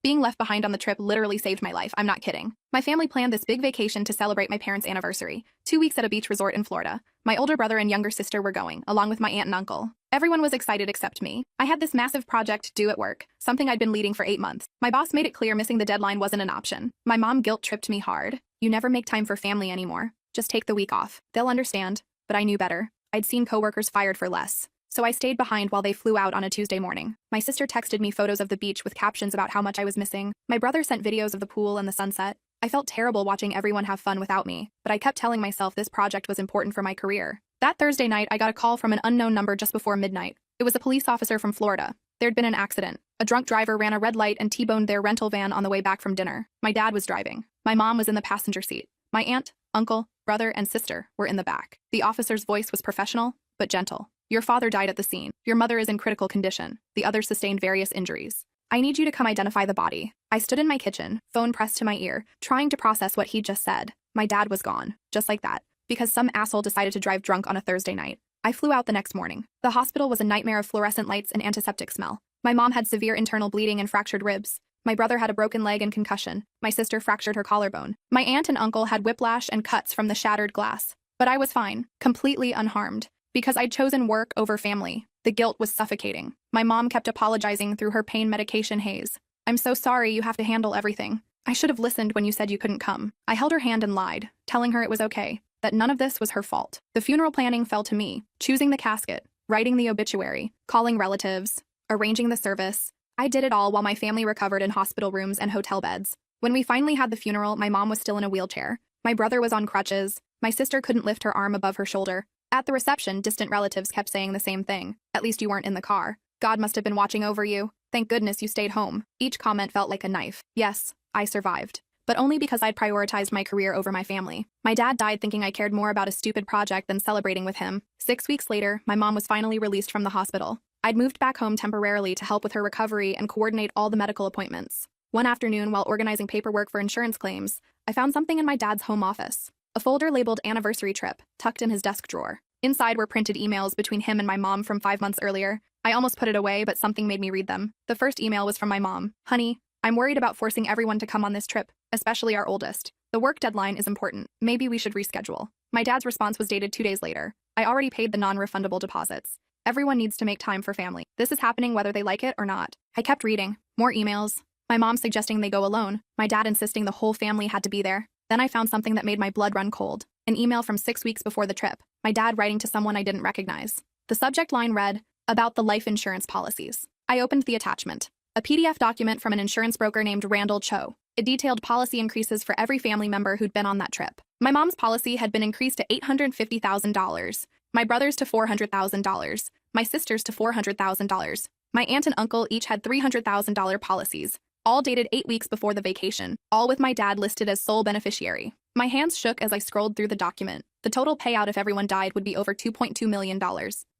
Being left behind on the trip literally saved my life, I'm not kidding. My family planned this big vacation to celebrate my parents' anniversary, 2 weeks at a beach resort in Florida. My older brother and younger sister were going, along with my aunt and uncle. Everyone was excited except me. I had this massive project due at work, something I'd been leading for 8 months. My boss made it clear missing the deadline wasn't an option. My mom guilt-tripped me hard. You never make time for family anymore. Just take the week off. They'll understand. But I knew better. I'd seen coworkers fired for less. So I stayed behind while they flew out on a Tuesday morning. My sister texted me photos of the beach with captions about how much I was missing. My brother sent videos of the pool and the sunset. I felt terrible watching everyone have fun without me, but I kept telling myself this project was important for my career. That Thursday night, I got a call from an unknown number just before midnight. It was a police officer from Florida. There'd been an accident. A drunk driver ran a red light and T-boned their rental van on the way back from dinner. My dad was driving. My mom was in the passenger seat. My aunt, uncle, brother, and sister were in the back. The officer's voice was professional, but gentle. Your father died at the scene. Your mother is in critical condition. The others sustained various injuries. I need you to come identify the body. I stood in my kitchen, phone pressed to my ear, trying to process what he'd just said. My dad was gone, just like that, because some asshole decided to drive drunk on a Thursday night. I flew out the next morning. The hospital was a nightmare of fluorescent lights and antiseptic smell. My mom had severe internal bleeding and fractured ribs. My brother had a broken leg and concussion. My sister fractured her collarbone. My aunt and uncle had whiplash and cuts from the shattered glass. But I was fine, completely unharmed. Because I'd chosen work over family. The guilt was suffocating. My mom kept apologizing through her pain medication haze. I'm so sorry you have to handle everything. I should have listened when you said you couldn't come. I held her hand and lied, telling her it was okay, that none of this was her fault. The funeral planning fell to me, choosing the casket, writing the obituary, calling relatives, arranging the service. I did it all while my family recovered in hospital rooms and hotel beds. When we finally had the funeral, my mom was still in a wheelchair. My brother was on crutches. My sister couldn't lift her arm above her shoulder. At the reception, distant relatives kept saying the same thing. At least you weren't in the car. God must have been watching over you. Thank goodness you stayed home. Each comment felt like a knife. Yes, I survived. But only because I'd prioritized my career over my family. My dad died thinking I cared more about a stupid project than celebrating with him. 6 weeks later, my mom was finally released from the hospital. I'd moved back home temporarily to help with her recovery and coordinate all the medical appointments. One afternoon, while organizing paperwork for insurance claims, I found something in my dad's home office. A folder labeled Anniversary Trip, tucked in his desk drawer. Inside were printed emails between him and my mom from 5 months earlier. I almost put it away, but something made me read them. The first email was from my mom. Honey, I'm worried about forcing everyone to come on this trip, especially our oldest. The work deadline is important. Maybe we should reschedule. My dad's response was dated 2 days later. I already paid the non-refundable deposits. Everyone needs to make time for family. This is happening whether they like it or not. I kept reading. More emails. My mom suggesting they go alone. My dad insisting the whole family had to be there. Then I found something that made my blood run cold. An email from 6 weeks before the trip. My dad writing to someone I didn't recognize. The subject line read, about the life insurance policies. I opened the attachment. A PDF document from an insurance broker named Randall Cho. It detailed policy increases for every family member who'd been on that trip. My mom's policy had been increased to $850,000. My brother's to $400,000. My sister's to $400,000. My aunt and uncle each had $300,000 policies. All dated 8 weeks before the vacation, all with my dad listed as sole beneficiary. My hands shook as I scrolled through the document. The total payout if everyone died would be over $2.2 million.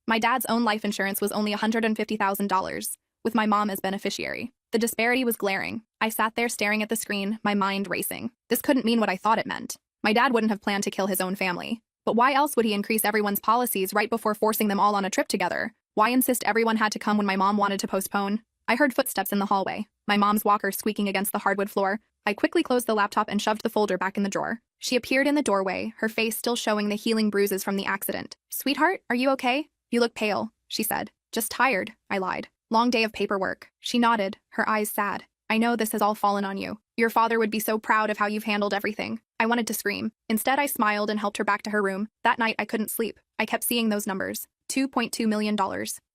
My dad's own life insurance was only $150,000, with my mom as beneficiary. The disparity was glaring. I sat there staring at the screen, my mind racing. This couldn't mean what I thought it meant. My dad wouldn't have planned to kill his own family. But why else would he increase everyone's policies right before forcing them all on a trip together? Why insist everyone had to come when my mom wanted to postpone? I heard footsteps in the hallway, my mom's walker squeaking against the hardwood floor. I quickly closed the laptop and shoved the folder back in the drawer. She appeared in the doorway, her face still showing the healing bruises from the accident. Sweetheart, are you okay? You look pale, she said. Just tired, I lied. Long day of paperwork. She nodded, her eyes sad. I know this has all fallen on you. Your father would be so proud of how you've handled everything. I wanted to scream. Instead, I smiled and helped her back to her room. That night, I couldn't sleep. I kept seeing those numbers. $2.2 million.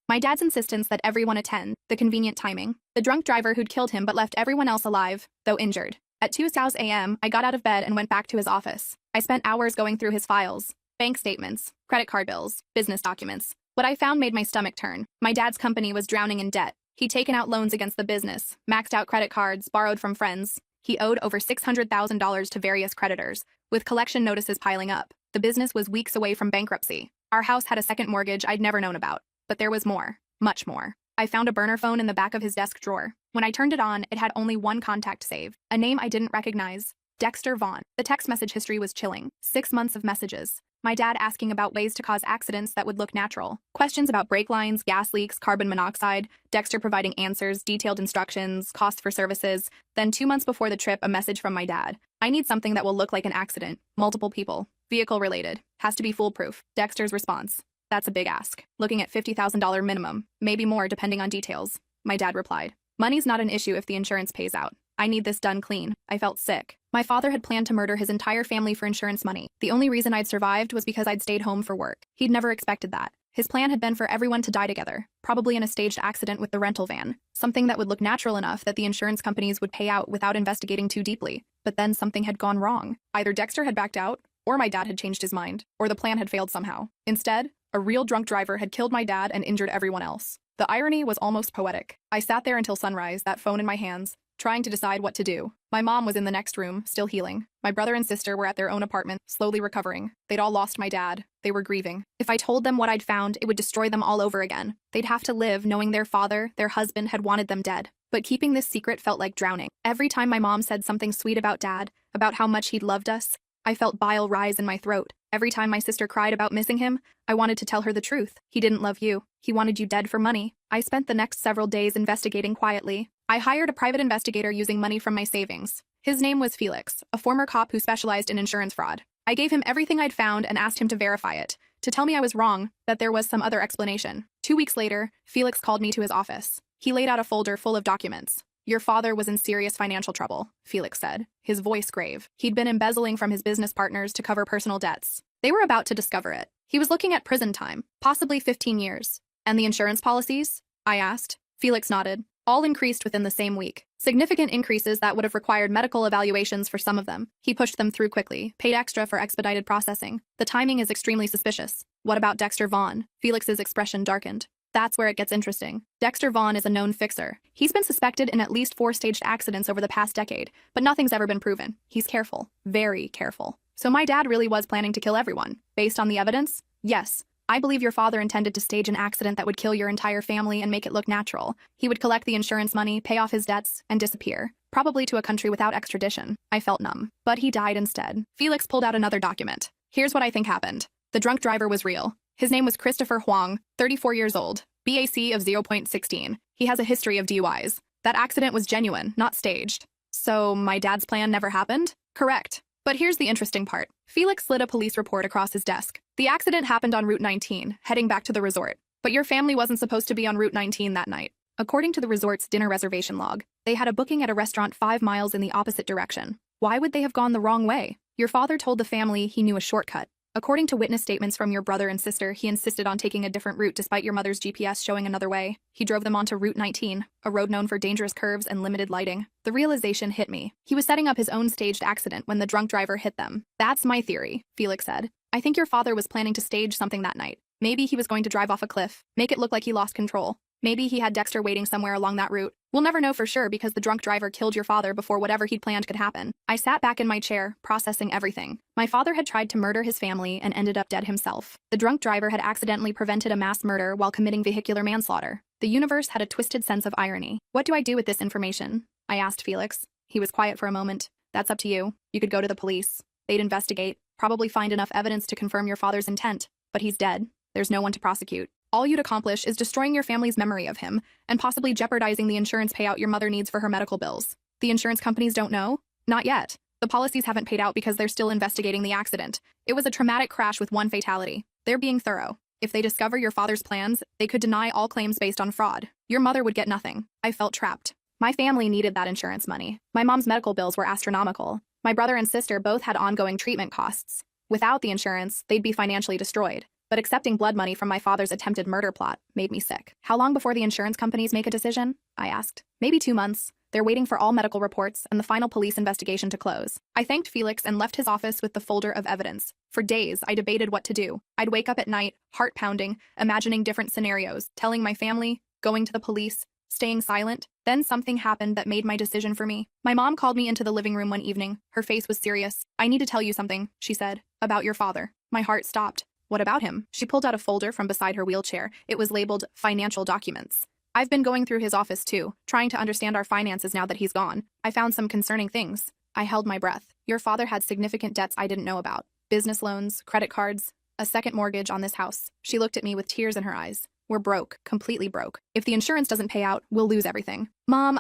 My dad's insistence that everyone attend, the convenient timing. The drunk driver who'd killed him but left everyone else alive, though injured. At 2:00 a.m., I got out of bed and went back to his office. I spent hours going through his files. Bank statements, credit card bills, business documents. What I found made my stomach turn. My dad's company was drowning in debt. He'd taken out loans against the business, maxed out credit cards, borrowed from friends. He owed over $600,000 to various creditors, with collection notices piling up. The business was weeks away from bankruptcy. Our house had a second mortgage I'd never known about. But there was more. Much more. I found a burner phone in the back of his desk drawer. When I turned it on, it had only one contact saved. A name I didn't recognize. Dexter Vaughn. The text message history was chilling. 6 months of messages. My dad asking about ways to cause accidents that would look natural. Questions about brake lines, gas leaks, carbon monoxide. Dexter providing answers, detailed instructions, costs for services. Then 2 months before the trip, a message from my dad. I need something that will look like an accident. Multiple people. Vehicle related. Has to be foolproof. Dexter's response. That's a big ask. Looking at $50,000 minimum. Maybe more depending on details. My dad replied. Money's not an issue if the insurance pays out. I need this done clean. I felt sick. My father had planned to murder his entire family for insurance money. The only reason I'd survived was because I'd stayed home for work. He'd never expected that. His plan had been for everyone to die together, probably in a staged accident with the rental van. Something that would look natural enough that the insurance companies would pay out without investigating too deeply. But then something had gone wrong. Either Dexter had backed out, or my dad had changed his mind, or the plan had failed somehow. Instead, a real drunk driver had killed my dad and injured everyone else. The irony was almost poetic. I sat there until sunrise, that phone in my hands, trying to decide what to do. My mom was in the next room, still healing. My brother and sister were at their own apartment, slowly recovering. They'd all lost my dad. They were grieving. If I told them what I'd found, it would destroy them all over again. They'd have to live knowing their father, their husband, had wanted them dead. But keeping this secret felt like drowning. Every time my mom said something sweet about dad, about how much he'd loved us, I felt bile rise in my throat. Every time my sister cried about missing him, I wanted to tell her the truth. He didn't love you. He wanted you dead for money. I spent the next several days investigating quietly. I hired a private investigator using money from my savings. His name was Felix, a former cop who specialized in insurance fraud. I gave him everything I'd found and asked him to verify it, to tell me I was wrong, that there was some other explanation. 2 weeks later, Felix called me to his office. He laid out a folder full of documents. Your father was in serious financial trouble, Felix said, his voice grave. He'd been embezzling from his business partners to cover personal debts. They were about to discover it. He was looking at prison time, possibly 15 years. And the insurance policies? I asked. Felix nodded. All increased within the same week. Significant increases that would have required medical evaluations for some of them. He pushed them through quickly, paid extra for expedited processing. The timing is extremely suspicious. What about Dexter Vaughn? Felix's expression darkened. That's where it gets interesting. Dexter Vaughn is a known fixer. He's been suspected in at least 4 staged accidents over the past decade, but nothing's ever been proven. He's careful. Very careful. So my dad really was planning to kill everyone. Based on the evidence? Yes. I believe your father intended to stage an accident that would kill your entire family and make it look natural. He would collect the insurance money, pay off his debts, and disappear. Probably to a country without extradition. I felt numb. But he died instead. Felix pulled out another document. Here's what I think happened. The drunk driver was real. His name was Christopher Huang, 34 years old, BAC of 0.16. He has a history of DUIs. That accident was genuine, not staged. So my dad's plan never happened? Correct. But here's the interesting part. Felix slid a police report across his desk. The accident happened on Route 19, heading back to the resort. But your family wasn't supposed to be on Route 19 that night. According to the resort's dinner reservation log, they had a booking at a restaurant 5 miles in the opposite direction. Why would they have gone the wrong way? Your father told the family he knew a shortcut. According to witness statements from your brother and sister, he insisted on taking a different route despite your mother's GPS showing another way. He drove them onto Route 19, a road known for dangerous curves and limited lighting. The realization hit me. He was setting up his own staged accident when the drunk driver hit them. That's my theory, Felix said. I think your father was planning to stage something that night. Maybe he was going to drive off a cliff, make it look like he lost control. Maybe he had Dexter waiting somewhere along that route. We'll never know for sure because the drunk driver killed your father before whatever he'd planned could happen. I sat back in my chair, processing everything. My father had tried to murder his family and ended up dead himself. The drunk driver had accidentally prevented a mass murder while committing vehicular manslaughter. The universe had a twisted sense of irony. What do I do with this information? I asked Felix. He was quiet for a moment. That's up to you. You could go to the police. They'd investigate, probably find enough evidence to confirm your father's intent. But he's dead. There's no one to prosecute. All you'd accomplish is destroying your family's memory of him and possibly jeopardizing the insurance payout your mother needs for her medical bills. The insurance companies don't know? Not yet. The policies haven't paid out because they're still investigating the accident. It was a traumatic crash with 1 fatality. They're being thorough. If they discover your father's plans, they could deny all claims based on fraud. Your mother would get nothing. I felt trapped. My family needed that insurance money. My mom's medical bills were astronomical. My brother and sister both had ongoing treatment costs. Without the insurance, they'd be financially destroyed. But accepting blood money from my father's attempted murder plot made me sick. How long before the insurance companies make a decision? I asked. Maybe 2 months. They're waiting for all medical reports and the final police investigation to close. I thanked Felix and left his office with the folder of evidence. For days, I debated what to do. I'd wake up at night, heart pounding, imagining different scenarios, telling my family, going to the police, staying silent. Then something happened that made my decision for me. My mom called me into the living room one evening. Her face was serious. I need to tell you something, she said, about your father. My heart stopped. What about him? She pulled out a folder from beside her wheelchair. It was labeled Financial Documents. I've been going through his office too, trying to understand our finances now that he's gone. I found some concerning things. I held my breath. Your father had significant debts I didn't know about. business loans, credit cards, a second mortgage on this house. She looked at me with tears in her eyes. We're broke, completely broke. If the insurance doesn't pay out, we'll lose everything. Mom,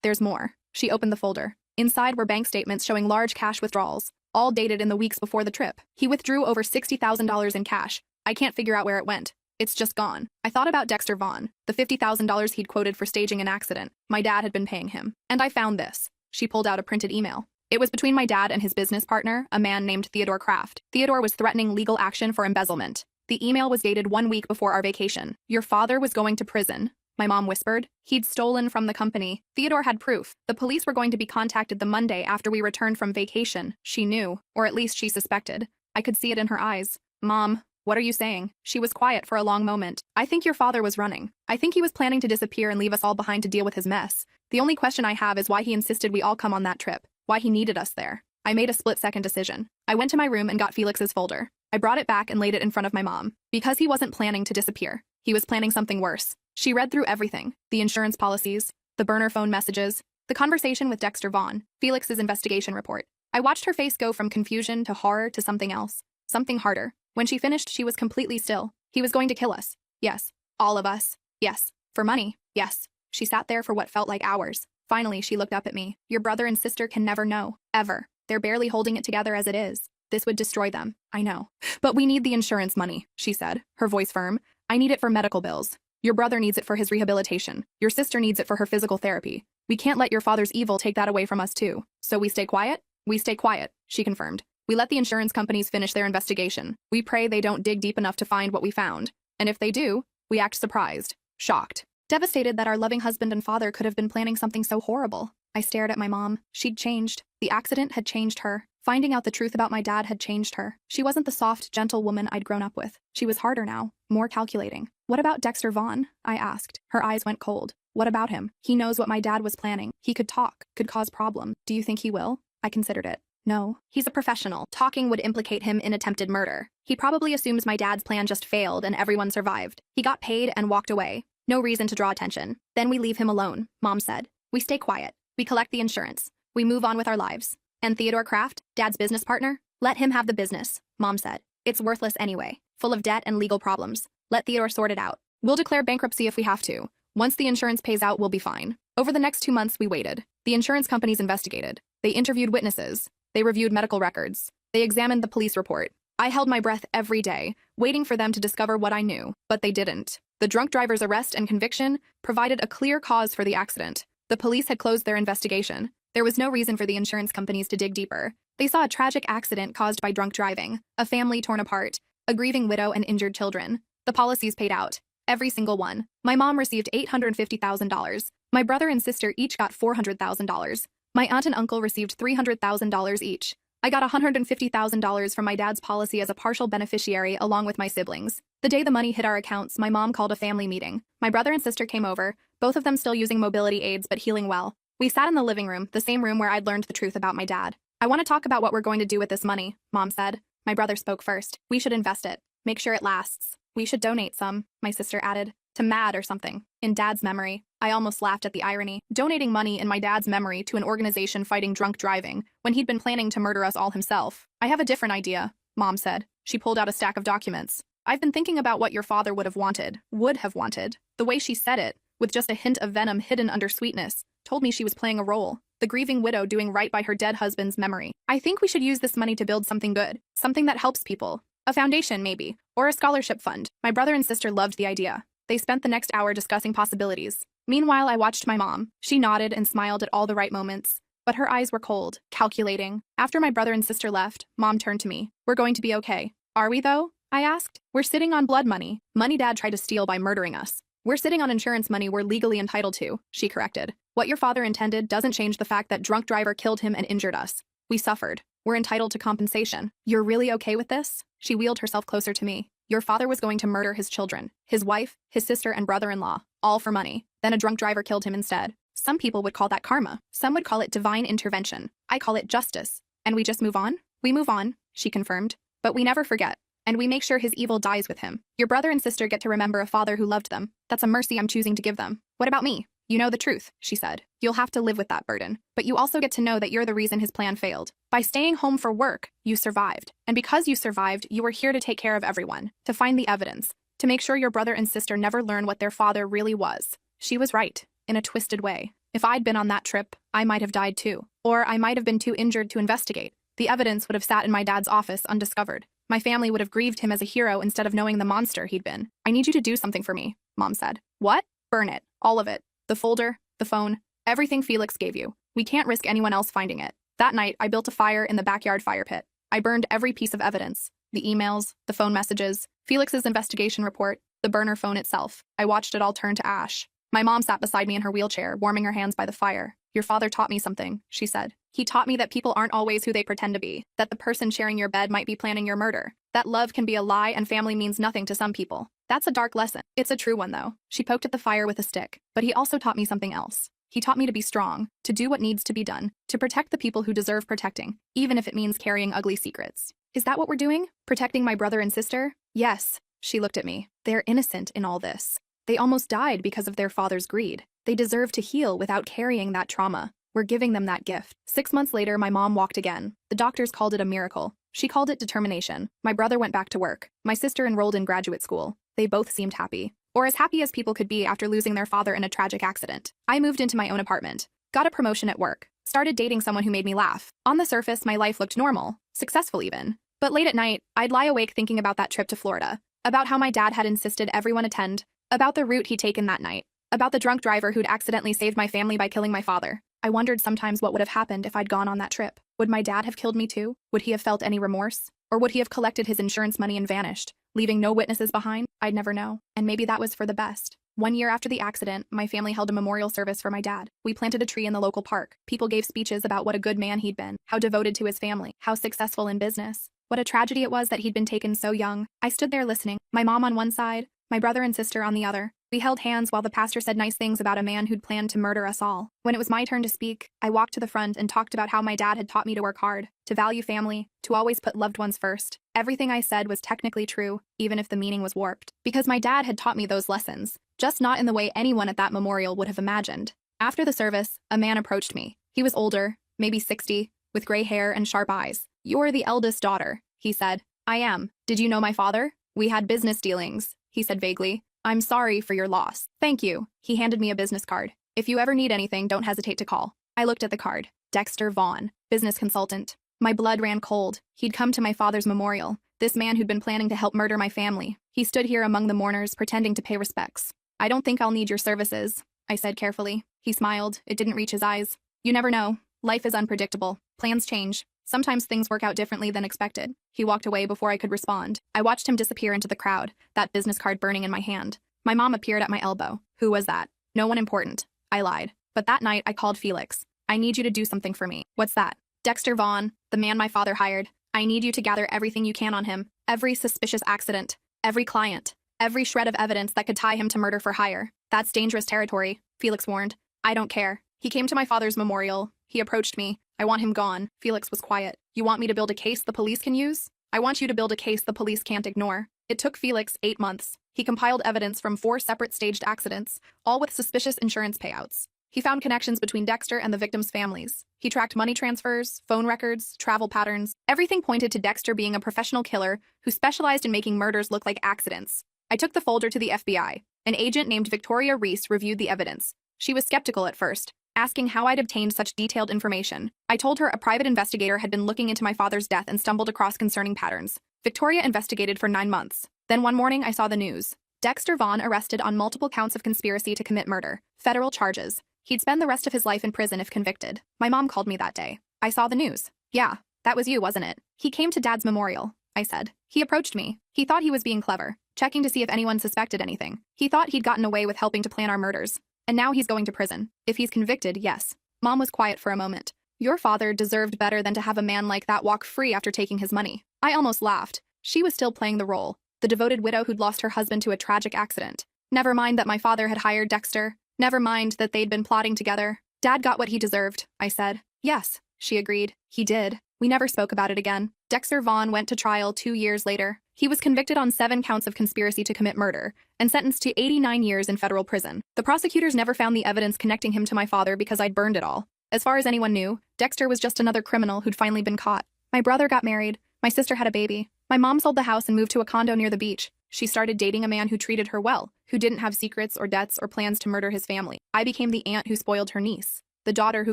There's more. She opened the folder. Inside were bank statements showing large cash withdrawals, all dated in the weeks before the trip. He withdrew over $60,000 in cash. I can't figure out where it went. It's just gone. I thought about Dexter Vaughn, the $50,000 he'd quoted for staging an accident. My dad had been paying him. And I found this. She pulled out a printed email. It was between my dad and his business partner, a man named Theodore Kraft. Theodore was threatening legal action for embezzlement. The email was dated 1 week before our vacation. Your father was going to prison, my mom whispered. He'd stolen from the company. Theodore had proof. The police were going to be contacted the Monday after we returned from vacation. She knew, or at least she suspected. I could see it in her eyes. Mom, what are you saying? She was quiet for a long moment. I think your father was running. I think he was planning to disappear and leave us all behind to deal with his mess. The only question I have is why he insisted we all come on that trip. Why he needed us there. I made a split-second decision. I went to my room and got Felix's folder. I brought it back and laid it in front of my mom. Because he wasn't planning to disappear. He was planning something worse. She read through everything. The insurance policies, the burner phone messages, the conversation with Dexter Vaughn, Felix's investigation report. I watched her face go from confusion to horror to something else. Something harder. When she finished, she was completely still. He was going to kill us. Yes. All of us. Yes. For money. Yes. She sat there for what felt like hours. Finally, she looked up at me. Your brother and sister can never know. Ever. They're barely holding it together as it is. This would destroy them. I know. But we need the insurance money, she said, her voice firm. I need it for medical bills. Your brother needs it for his rehabilitation. Your sister needs it for her physical therapy. We can't let your father's evil take that away from us too. So we stay quiet? We stay quiet, she confirmed. We let the insurance companies finish their investigation. We pray they don't dig deep enough to find what we found. And if they do, we act surprised, shocked. Devastated that our loving husband and father could have been planning something so horrible. I stared at my mom. She'd changed. The accident had changed her. Finding out the truth about my dad had changed her. She wasn't the soft, gentle woman I'd grown up with. She was harder now, more calculating. What about Dexter Vaughn? I asked. Her eyes went cold. What about him? He knows what my dad was planning. He could talk, could cause problems. Do you think he will? I considered it. No. He's a professional. Talking would implicate him in attempted murder. He probably assumes my dad's plan just failed and everyone survived. He got paid and walked away. No reason to draw attention. Then we leave him alone, Mom said. We stay quiet. We collect the insurance. We move on with our lives. And Theodore Kraft, Dad's business partner? Let him have the business, Mom said. It's worthless anyway. Full of debt and legal problems. Let Theodore sort it out. We'll declare bankruptcy if we have to. Once the insurance pays out, we'll be fine. Over the next 2 months, we waited. The insurance companies investigated. They interviewed witnesses. They reviewed medical records. They examined the police report. I held my breath every day, waiting for them to discover what I knew, but they didn't. The drunk driver's arrest and conviction provided a clear cause for the accident. The police had closed their investigation. There was no reason for the insurance companies to dig deeper. They saw a tragic accident caused by drunk driving, a family torn apart, a grieving widow and injured children. The policies paid out. Every single one. My mom received $850,000. My brother and sister each got $400,000. My aunt and uncle received $300,000 each. I got $150,000 from my dad's policy as a partial beneficiary along with my siblings. The day the money hit our accounts, my mom called a family meeting. My brother and sister came over, both of them still using mobility aids but healing well. We sat in the living room, the same room where I'd learned the truth about my dad. I want to talk about what we're going to do with this money, Mom said. My brother spoke first. We should invest it. Make sure it lasts. We should donate some, my sister added. To MAD or something. In Dad's memory. I almost laughed at the irony. Donating money in my dad's memory to an organization fighting drunk driving, when he'd been planning to murder us all himself. I have a different idea, Mom said. She pulled out a stack of documents. I've been thinking about what your father would have wanted. The way she said it, with just a hint of venom hidden under sweetness, told me she was playing a role. The grieving widow doing right by her dead husband's memory. I think we should use this money to build something good. Something that helps people. A foundation, maybe. Or a scholarship fund. My brother and sister loved the idea. They spent the next hour discussing possibilities. Meanwhile, I watched my mom. She nodded and smiled at all the right moments. But her eyes were cold, calculating. After my brother and sister left, Mom turned to me. We're going to be okay. Are we, though? I asked. We're sitting on blood money. Money Dad tried to steal by murdering us. We're sitting on insurance money we're legally entitled to, she corrected. What your father intended doesn't change the fact that drunk driver killed him and injured us. We suffered. We're entitled to compensation. You're really okay with this? She wheeled herself closer to me. Your father was going to murder his children, his wife, his sister, and brother-in-law, all for money. Then a drunk driver killed him instead. Some people would call that karma. Some would call it divine intervention. I call it justice. And we just move on? We move on, she confirmed. But we never forget. And we make sure his evil dies with him. Your brother and sister get to remember a father who loved them. That's a mercy I'm choosing to give them. What about me? You know the truth, she said. You'll have to live with that burden. But you also get to know that you're the reason his plan failed. By staying home for work, you survived. And because you survived, you were here to take care of everyone, to find the evidence, to make sure your brother and sister never learn what their father really was. She was right, in a twisted way. If I'd been on that trip, I might have died too. Or I might have been too injured to investigate. The evidence would have sat in my dad's office undiscovered. My family would have grieved him as a hero instead of knowing the monster he'd been. I need you to do something for me, Mom said. What? Burn it. All of it. The folder, the phone, everything Felix gave you. We can't risk anyone else finding it. That night, I built a fire in the backyard fire pit. I burned every piece of evidence. The emails, the phone messages, Felix's investigation report, the burner phone itself. I watched it all turn to ash. My mom sat beside me in her wheelchair, warming her hands by the fire. Your father taught me something, she said. He taught me that people aren't always who they pretend to be, that the person sharing your bed might be planning your murder, that love can be a lie and family means nothing to some people. That's a dark lesson. It's a true one, though. She poked at the fire with a stick. But he also taught me something else. He taught me to be strong, to do what needs to be done, to protect the people who deserve protecting, even if it means carrying ugly secrets. Is that what we're doing? Protecting my brother and sister? Yes. She looked at me. They're innocent in all this. They almost died because of their father's greed. They deserve to heal without carrying that trauma. We're giving them that gift. 6 months later, my mom walked again. The doctors called it a miracle. She called it determination. My brother went back to work. My sister enrolled in graduate school. They both seemed happy. Or as happy as people could be after losing their father in a tragic accident. I moved into my own apartment. Got a promotion at work. Started dating someone who made me laugh. On the surface, my life looked normal. Successful even. But late at night, I'd lie awake thinking about that trip to Florida. About how my dad had insisted everyone attend. About the route he'd taken that night. About the drunk driver who'd accidentally saved my family by killing my father. I wondered sometimes what would have happened if I'd gone on that trip. Would my dad have killed me too? Would he have felt any remorse? Or would he have collected his insurance money and vanished, leaving no witnesses behind? I'd never know. And maybe that was for the best. 1 year after the accident, my family held a memorial service for my dad. We planted a tree in the local park. People gave speeches about what a good man he'd been, how devoted to his family, how successful in business. What a tragedy it was that he'd been taken so young. I stood there listening, my mom on one side, my brother and sister on the other. We held hands while the pastor said nice things about a man who'd planned to murder us all. When it was my turn to speak, I walked to the front and talked about how my dad had taught me to work hard, to value family, to always put loved ones first. Everything I said was technically true, even if the meaning was warped. Because my dad had taught me those lessons, just not in the way anyone at that memorial would have imagined. After the service, a man approached me. He was older, maybe 60, with gray hair and sharp eyes. You're the eldest daughter, he said. I am. Did you know my father? We had business dealings, he said vaguely. I'm sorry for your loss. Thank you. He handed me a business card. If you ever need anything, don't hesitate to call. I looked at the card. Dexter Vaughn, business consultant. My blood ran cold. He'd come to my father's memorial. This man who'd been planning to help murder my family. He stood here among the mourners, pretending to pay respects. I don't think I'll need your services, I said carefully. He smiled. It didn't reach his eyes. You never know. Life is unpredictable. Plans change. Sometimes things work out differently than expected. He walked away before I could respond. I watched him disappear into the crowd, that business card burning in my hand. My mom appeared at my elbow. Who was that? No one important. I lied. But that night, I called Felix. I need you to do something for me. What's that? Dexter Vaughn, the man my father hired. I need you to gather everything you can on him. Every suspicious accident. Every client. Every shred of evidence that could tie him to murder for hire. That's dangerous territory, Felix warned. I don't care. He came to my father's memorial. He approached me. I want him gone. Felix was quiet. You want me to build a case the police can use? I want you to build a case the police can't ignore. It took Felix 8 months. He compiled evidence from 4 separate staged accidents, all with suspicious insurance payouts. He found connections between Dexter and the victims' families. He tracked money transfers, phone records, travel patterns. Everything pointed to Dexter being a professional killer who specialized in making murders look like accidents. I took the folder to the FBI. An agent named Victoria Reese reviewed the evidence. She was skeptical at first, asking how I'd obtained such detailed information. I told her a private investigator had been looking into my father's death and stumbled across concerning patterns. Victoria investigated for 9 months. Then one morning I saw the news. Dexter Vaughn arrested on multiple counts of conspiracy to commit murder. Federal charges. He'd spend the rest of his life in prison if convicted. My mom called me that day. I saw the news. Yeah, that was you, wasn't it? He came to Dad's memorial, I said. He approached me. He thought he was being clever, checking to see if anyone suspected anything. He thought he'd gotten away with helping to plan our murders. And now he's going to prison. If he's convicted, yes. Mom was quiet for a moment. Your father deserved better than to have a man like that walk free after taking his money. I almost laughed. She was still playing the role. The devoted widow who'd lost her husband to a tragic accident. Never mind that my father had hired Dexter. Never mind that they'd been plotting together. Dad got what he deserved, I said. Yes, she agreed. He did. We never spoke about it again. Dexter Vaughn went to trial 2 years later. He was convicted on 7 counts of conspiracy to commit murder and sentenced to 89 years in federal prison. The prosecutors never found the evidence connecting him to my father because I'd burned it all. As far as anyone knew, Dexter was just another criminal who'd finally been caught. My brother got married. My sister had a baby. My mom sold the house and moved to a condo near the beach. She started dating a man who treated her well, who didn't have secrets or debts or plans to murder his family. I became the aunt who spoiled her niece, the daughter who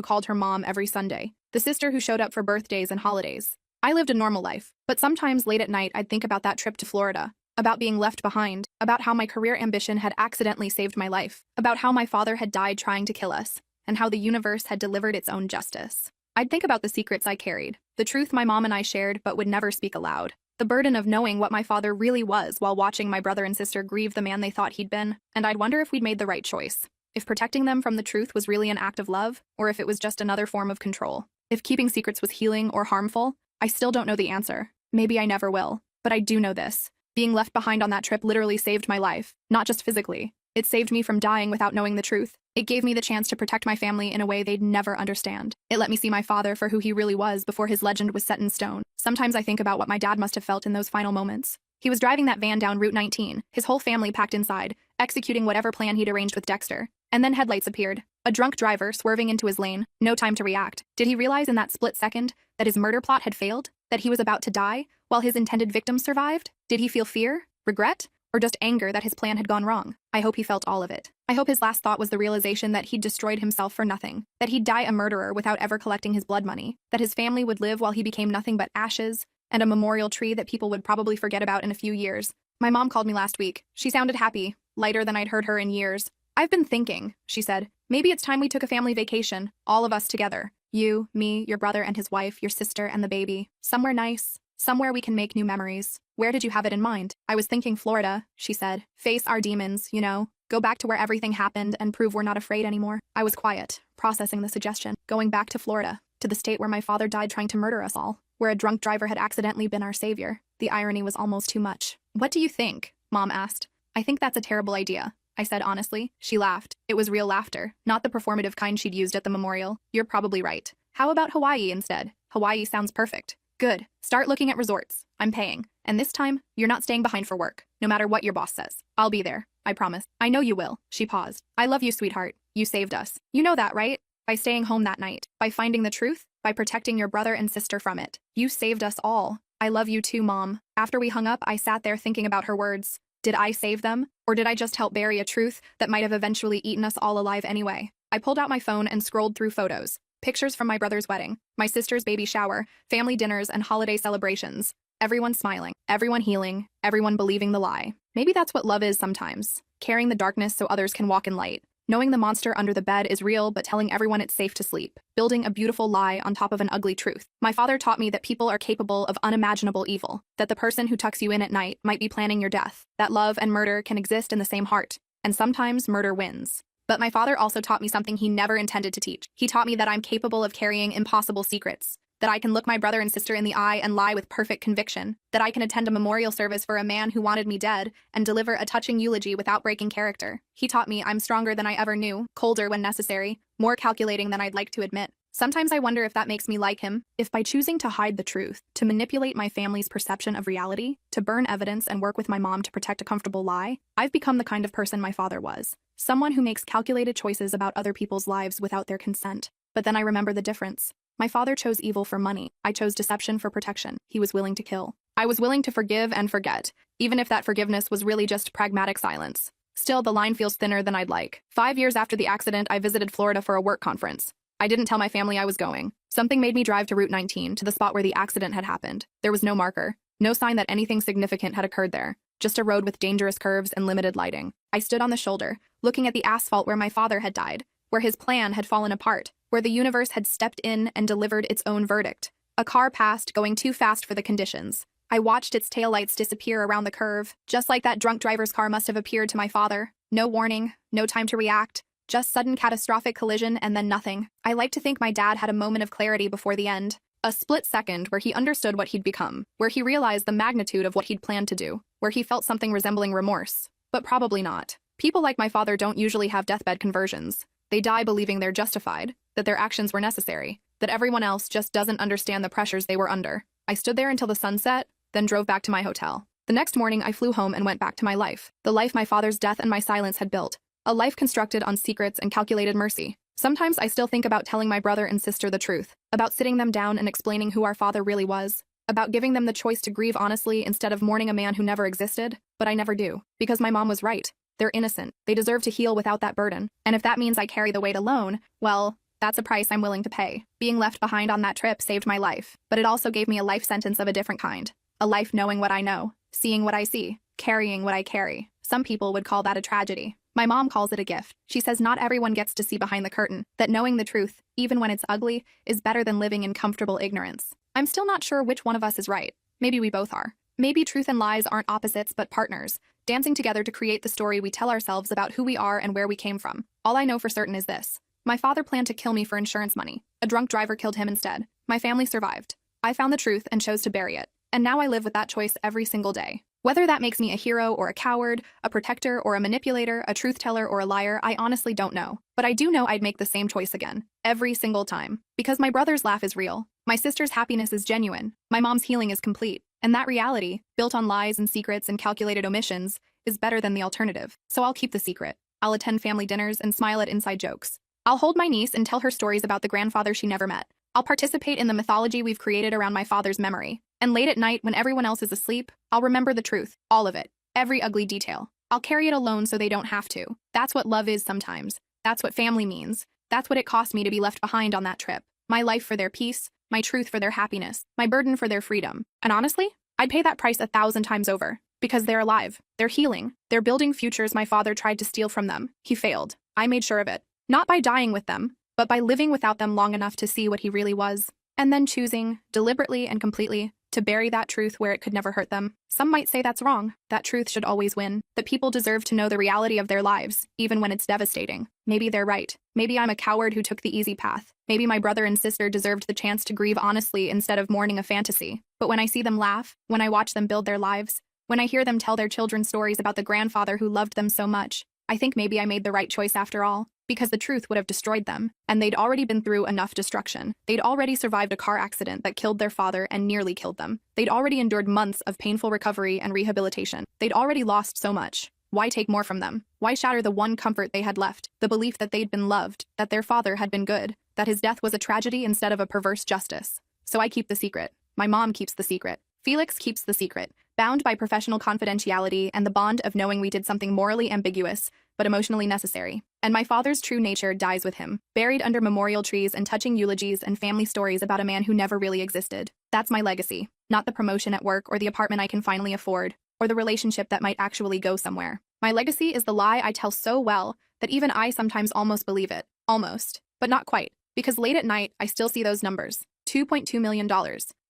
called her mom every Sunday, the sister who showed up for birthdays and holidays. I lived a normal life, but sometimes late at night I'd think about that trip to Florida, about being left behind, about how my career ambition had accidentally saved my life, about how my father had died trying to kill us, and how the universe had delivered its own justice. I'd think about the secrets I carried, the truth my mom and I shared but would never speak aloud, the burden of knowing what my father really was while watching my brother and sister grieve the man they thought he'd been, and I'd wonder if we'd made the right choice. If protecting them from the truth was really an act of love, or if it was just another form of control. If keeping secrets was healing or harmful, I still don't know the answer. Maybe I never will. But I do know this. Being left behind on that trip literally saved my life, not just physically. It saved me from dying without knowing the truth. It gave me the chance to protect my family in a way they'd never understand. It let me see my father for who he really was before his legend was set in stone. Sometimes I think about what my dad must have felt in those final moments. He was driving that van down Route 19, his whole family packed inside, executing whatever plan he'd arranged with Dexter. And then headlights appeared. A drunk driver swerving into his lane. No time to react. Did he realize in that split second that his murder plot had failed? That he was about to die while his intended victims survived? Did he feel fear? Regret? Or just anger that his plan had gone wrong? I hope he felt all of it. I hope his last thought was the realization that he'd destroyed himself for nothing, that he'd die a murderer without ever collecting his blood money, that his family would live while he became nothing but ashes and a memorial tree that people would probably forget about in a few years. My mom called me last week. She sounded happy, lighter than I'd heard her in years. I've been thinking, she said, maybe it's time we took a family vacation, all of us together. You, me, your brother and his wife, your sister and the baby. Somewhere nice. Somewhere we can make new memories. Where did you have it in mind? I was thinking Florida, she said. Face our demons, you know. Go back to where everything happened and prove we're not afraid anymore. I was quiet, processing the suggestion. Going back to Florida, to the state where my father died trying to murder us all, where a drunk driver had accidentally been our savior. The irony was almost too much. What do you think? Mom asked. I think that's a terrible idea, I said honestly. She laughed. It was real laughter, not the performative kind she'd used at the memorial. You're probably right. How about Hawaii instead? Hawaii sounds perfect. Good. Start looking at resorts. I'm paying. And this time, you're not staying behind for work, no matter what your boss says. I'll be there. I promise. I know you will. She paused. I love you, sweetheart. You saved us. You know that, right? By staying home that night. By finding the truth. By protecting your brother and sister from it. You saved us all. I love you too, Mom. After we hung up, I sat there thinking about her words. Did I save them? Or did I just help bury a truth that might have eventually eaten us all alive anyway? I pulled out my phone and scrolled through photos. Pictures from my brother's wedding, my sister's baby shower, family dinners, and holiday celebrations. Everyone smiling, everyone healing, everyone believing the lie. Maybe that's what love is sometimes. Carrying the darkness so others can walk in light. Knowing the monster under the bed is real, but telling everyone it's safe to sleep. Building a beautiful lie on top of an ugly truth. My father taught me that people are capable of unimaginable evil. That the person who tucks you in at night might be planning your death. That love and murder can exist in the same heart. And sometimes murder wins. But my father also taught me something he never intended to teach. He taught me that I'm capable of carrying impossible secrets. That I can look my brother and sister in the eye and lie with perfect conviction. That I can attend a memorial service for a man who wanted me dead and deliver a touching eulogy without breaking character. He taught me I'm stronger than I ever knew, colder when necessary, more calculating than I'd like to admit. Sometimes I wonder if that makes me like him, if by choosing to hide the truth, to manipulate my family's perception of reality, to burn evidence and work with my mom to protect a comfortable lie, I've become the kind of person my father was. Someone who makes calculated choices about other people's lives without their consent. But then I remember the difference. My father chose evil for money. I chose deception for protection. He was willing to kill. I was willing to forgive and forget, even if that forgiveness was really just pragmatic silence. Still, the line feels thinner than I'd like. 5 years after the accident, I visited Florida for a work conference. I didn't tell my family I was going. Something made me drive to Route 19, to the spot where the accident had happened. There was no marker, no sign that anything significant had occurred there. Just a road with dangerous curves and limited lighting. I stood on the shoulder, looking at the asphalt where my father had died, where his plan had fallen apart, where the universe had stepped in and delivered its own verdict. A car passed, going too fast for the conditions. I watched its taillights disappear around the curve, just like that drunk driver's car must have appeared to my father. No warning, no time to react. Just sudden catastrophic collision and then nothing. I like to think my dad had a moment of clarity before the end. A split second where he understood what he'd become, where he realized the magnitude of what he'd planned to do, where he felt something resembling remorse. But probably not. People like my father don't usually have deathbed conversions. They die believing they're justified, that their actions were necessary, that everyone else just doesn't understand the pressures they were under. I stood there until the sun set, then drove back to my hotel. The next morning, I flew home and went back to my life. The life my father's death and my silence had built. A life constructed on secrets and calculated mercy. Sometimes I still think about telling my brother and sister the truth, about sitting them down and explaining who our father really was, about giving them the choice to grieve honestly instead of mourning a man who never existed, but I never do. Because my mom was right. They're innocent. They deserve to heal without that burden. And if that means I carry the weight alone, well, that's a price I'm willing to pay. Being left behind on that trip saved my life, but it also gave me a life sentence of a different kind. A life knowing what I know, seeing what I see, carrying what I carry. Some people would call that a tragedy. My mom calls it a gift. She says not everyone gets to see behind the curtain, that knowing the truth, even when it's ugly, is better than living in comfortable ignorance. I'm still not sure which one of us is right. Maybe we both are. Maybe truth and lies aren't opposites but partners, dancing together to create the story we tell ourselves about who we are and where we came from. All I know for certain is this. My father planned to kill me for insurance money. A drunk driver killed him instead. My family survived. I found the truth and chose to bury it. And now I live with that choice every single day. Whether that makes me a hero or a coward, a protector or a manipulator, a truth teller or a liar, I honestly don't know. But I do know I'd make the same choice again. Every single time. Because my brother's laugh is real. My sister's happiness is genuine. My mom's healing is complete. And that reality, built on lies and secrets and calculated omissions, is better than the alternative. So I'll keep the secret. I'll attend family dinners and smile at inside jokes. I'll hold my niece and tell her stories about the grandfather she never met. I'll participate in the mythology we've created around my father's memory. And late at night, when everyone else is asleep, I'll remember the truth, all of it, every ugly detail. I'll carry it alone so they don't have to. That's what love is sometimes. That's what family means. That's what it cost me to be left behind on that trip. My life for their peace, my truth for their happiness, my burden for their freedom. And honestly, I'd pay that price 1,000 times over. Because they're alive. They're healing. They're building futures my father tried to steal from them. He failed. I made sure of it. Not by dying with them, but by living without them long enough to see what he really was. And then choosing, deliberately and completely, to bury that truth where it could never hurt them. Some might say that's wrong, that truth should always win, that people deserve to know the reality of their lives, even when it's devastating. Maybe they're right. Maybe I'm a coward who took the easy path. Maybe my brother and sister deserved the chance to grieve honestly instead of mourning a fantasy. But when I see them laugh, when I watch them build their lives, when I hear them tell their children stories about the grandfather who loved them so much, I think maybe I made the right choice after all. Because the truth would have destroyed them, and they'd already been through enough destruction. They'd already survived a car accident that killed their father and nearly killed them. They'd already endured months of painful recovery and rehabilitation. They'd already lost so much. Why take more from them? Why shatter the one comfort they had left, the belief that they'd been loved, that their father had been good, that his death was a tragedy instead of a perverse justice? So I keep the secret. My mom keeps the secret. Felix keeps the secret, bound by professional confidentiality and the bond of knowing we did something morally ambiguous, but emotionally necessary. And my father's true nature dies with him, buried under memorial trees and touching eulogies and family stories about a man who never really existed. That's my legacy, not the promotion at work or the apartment I can finally afford, or the relationship that might actually go somewhere. My legacy is the lie I tell so well that even I sometimes almost believe it. Almost. But not quite. Because late at night, I still see those numbers. $2.2 million.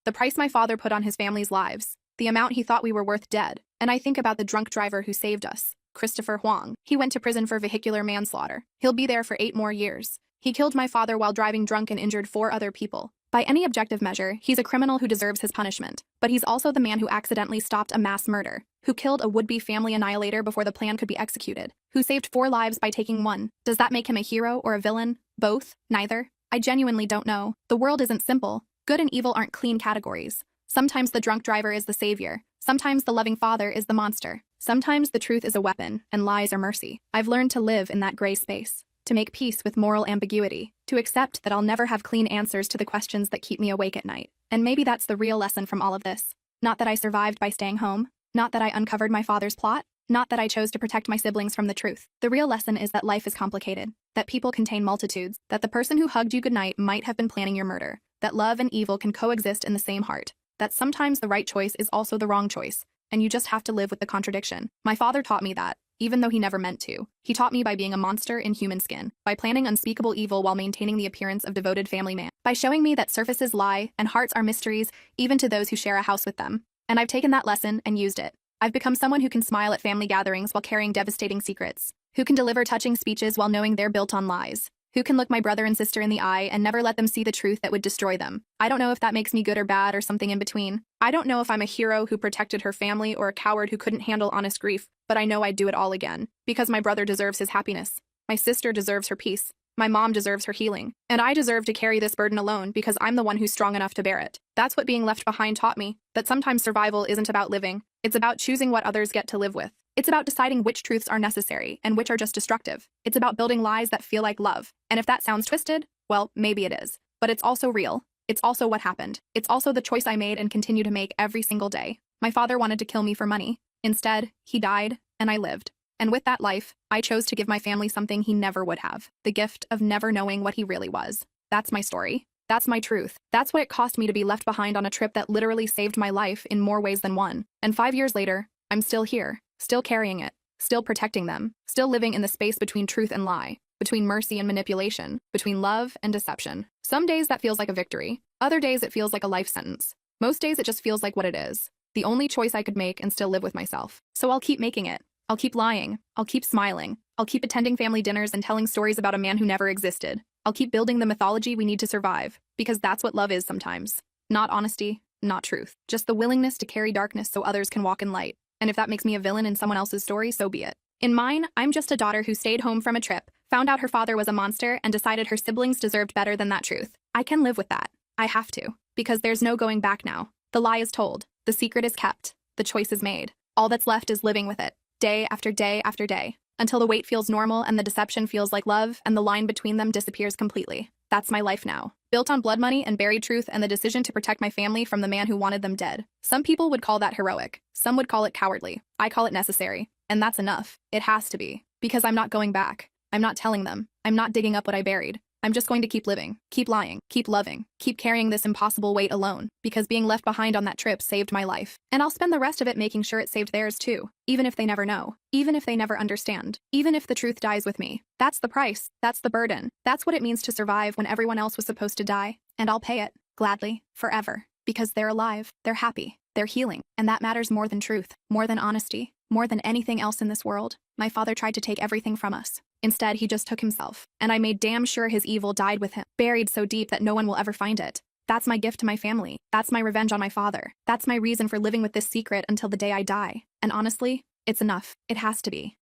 The price my father put on his family's lives. The amount he thought we were worth dead. And I think about the drunk driver who saved us. Christopher Huang. He went to prison for vehicular manslaughter. He'll be there for 8 more years. He killed my father while driving drunk and injured 4 other people. By any objective measure, he's a criminal who deserves his punishment. But he's also the man who accidentally stopped a mass murder, who killed a would-be family annihilator before the plan could be executed, who saved 4 lives by taking one. Does that make him a hero or a villain? Both? Neither? I genuinely don't know. The world isn't simple. Good and evil aren't clean categories. Sometimes the drunk driver is the savior. Sometimes the loving father is the monster. Sometimes the truth is a weapon, and lies are mercy. I've learned to live in that gray space, to make peace with moral ambiguity, to accept that I'll never have clean answers to the questions that keep me awake at night. And maybe that's the real lesson from all of this. Not that I survived by staying home, not that I uncovered my father's plot, not that I chose to protect my siblings from the truth. The real lesson is that life is complicated, that people contain multitudes, that the person who hugged you goodnight might have been planning your murder, that love and evil can coexist in the same heart, that sometimes the right choice is also the wrong choice, and you just have to live with the contradiction. My father taught me that, even though he never meant to. He taught me by being a monster in human skin, by planning unspeakable evil while maintaining the appearance of devoted family man, by showing me that surfaces lie and hearts are mysteries even to those who share a house with them. And I've taken that lesson and used it. I've become someone who can smile at family gatherings while carrying devastating secrets, who can deliver touching speeches while knowing they're built on lies, who can look my brother and sister in the eye and never let them see the truth that would destroy them. I don't know if that makes me good or bad or something in between. I don't know if I'm a hero who protected her family or a coward who couldn't handle honest grief, but I know I'd do it all again. Because my brother deserves his happiness. My sister deserves her peace. My mom deserves her healing, and I deserve to carry this burden alone because I'm the one who's strong enough to bear it. That's what being left behind taught me, that sometimes survival isn't about living, it's about choosing what others get to live with. It's about deciding which truths are necessary and which are just destructive. It's about building lies that feel like love. And if that sounds twisted, well, maybe it is. But it's also real. It's also what happened. It's also the choice I made and continue to make every single day. My father wanted to kill me for money. Instead, he died, and I lived. And with that life, I chose to give my family something he never would have, the gift of never knowing what he really was. That's my story. That's my truth. That's what it cost me to be left behind on a trip that literally saved my life in more ways than one. And 5 years later, I'm still here, still carrying it, still protecting them, still living in the space between truth and lie, between mercy and manipulation, between love and deception. Some days that feels like a victory. Other days it feels like a life sentence. Most days it just feels like what it is. The only choice I could make and still live with myself. So I'll keep making it. I'll keep lying. I'll keep smiling. I'll keep attending family dinners and telling stories about a man who never existed. I'll keep building the mythology we need to survive, because that's what love is sometimes. Not honesty, not truth. Just the willingness to carry darkness so others can walk in light. And if that makes me a villain in someone else's story, so be it. In mine, I'm just a daughter who stayed home from a trip, found out her father was a monster, and decided her siblings deserved better than that truth. I can live with that. I have to. Because there's no going back now. The lie is told. The secret is kept. The choice is made. All that's left is living with it. Day after day after day. Until the weight feels normal and the deception feels like love and the line between them disappears completely. That's my life now. Built on blood money and buried truth and the decision to protect my family from the man who wanted them dead. Some people would call that heroic. Some would call it cowardly. I call it necessary. And that's enough. It has to be. Because I'm not going back. I'm not telling them. I'm not digging up what I buried. I'm just going to keep living, keep lying, keep loving, keep carrying this impossible weight alone, because being left behind on that trip saved my life. And I'll spend the rest of it making sure it saved theirs too, even if they never know, even if they never understand, even if the truth dies with me. That's the price, that's the burden, that's what it means to survive when everyone else was supposed to die. And I'll pay it, gladly, forever, because they're alive, they're happy, they're healing, and that matters more than truth, more than honesty, more than anything else in this world. My father tried to take everything from us. Instead, he just took himself, and I made damn sure his evil died with him, buried so deep that no one will ever find it. That's my gift to my family. That's my revenge on my father. That's my reason for living with this secret until the day I die. And honestly, it's enough. It has to be.